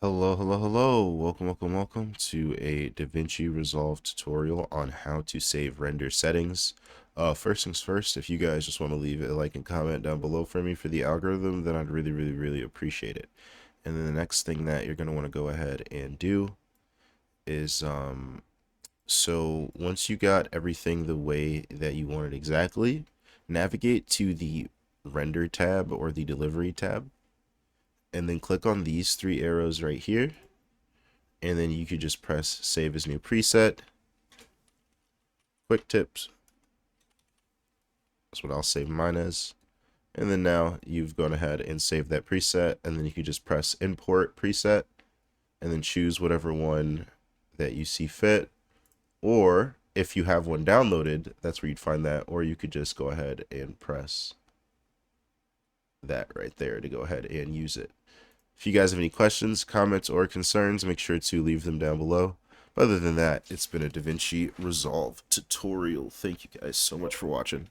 Hello, hello, hello. Welcome to a Davinci Resolve tutorial on how to save render settings. First things first, if you guys just want to leave a like and comment down below for me for the algorithm, then I'd really appreciate it. And then the next thing that you're going to want to go ahead and do is, so once you got everything the way that you want it exactly, navigate to the render tab or the delivery tab, and then click on these three arrows right here. And then you could just press save as new preset. Quick tips. That's what I'll save mine as. And then now you've gone ahead and saved that preset, and then you can just press import preset and then choose whatever one that you see fit. Or if you have one downloaded, that's where you'd find that. Or you could just go ahead and press that right there to go ahead and use it. If you guys have any questions, comments, or concerns, make sure to leave them down below. But other than that, it's been a Davinci Resolve tutorial. Thank you guys so much for watching.